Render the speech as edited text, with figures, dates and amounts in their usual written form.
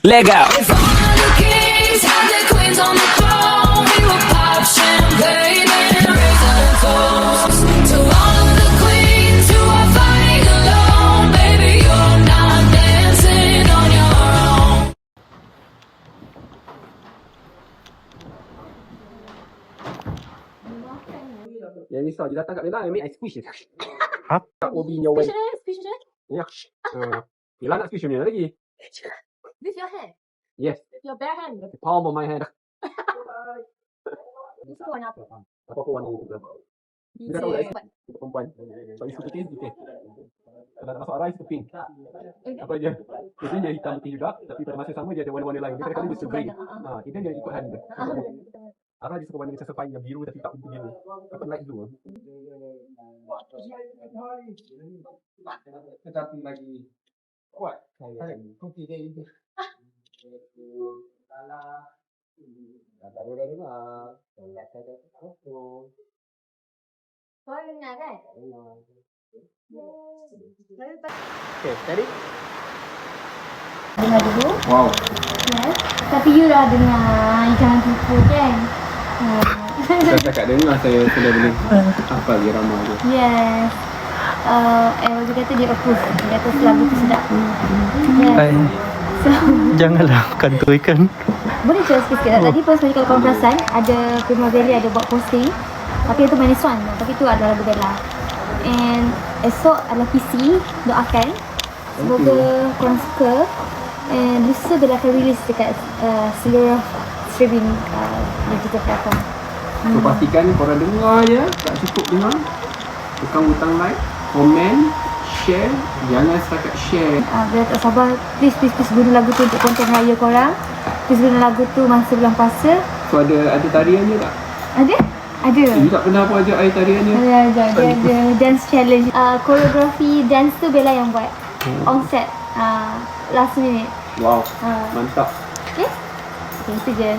Leg out. If all of the kings had their queens on the throne, we would pop champagne and raise a toast to all of the queens who are fighting alone. Baby, you're not dancing on your own. Yang risau je datang kat Bella, I squish je. Hah? Tak will be in your way. Squish it. Ya. Bella nak squish macam mana lagi? With your hand. Yes. With your bare hand. The palm of my hand. You suka warna apa? Apa-apa warna itu. Dia tahu tak? Perempuan. So, you suka pink, suka pink. Kalau nak masuk arah, suka pink. Apa je? Jadi dia hitam putih juga. Tapi pada masa yang sama, dia ada warna-warna lain. Dia kadang-kadang dia suka green. Kita dia ikut hand dia. Arah dia suka warna macam sepai yang biru tapi tak pintu biru. Apa light blue. Tetapi lagi kuat. Kopi dia itu. Salah. Tak ada dengar. Kau dengar kan? Okay, steady? Dengar dulu. Wow. Yes. Tapi you dah dengar. Jangan tipu kan? Saya cakap dengar saya sudah boleh hafal irama tu. Yes. Dia kata dia approve. Dia kata lagu tu sedap. Yes. Hai. So, Janganlah kantuikan. boleh share sikit tak? Tadi pas kalau korang perasan, ada Primavera ada buat posting. Tapi itu minus one. Tapi itu adalah lagu Bella. And esok adalah PC. Doakan. Semoga korang suka. And lusa Bella akan release dekat seluruh streaming digital platform. So pastikan korang dengar je, tak cukup dengar. Tekan butang like, komen, share. Jangan setakat share. Bella tak sabar. Please guna lagu tu untuk konten raya korang. Please guna lagu tu masa bulan puasa. So ada tariannya tak? Ada? Ada. You tak pernah pun ajak air tariannya? Ada. Dia ada dance challenge. Koreografi dance tu Bella yang buat. On set. Last minute. Wow, mantap. Okay? Okay, itu je.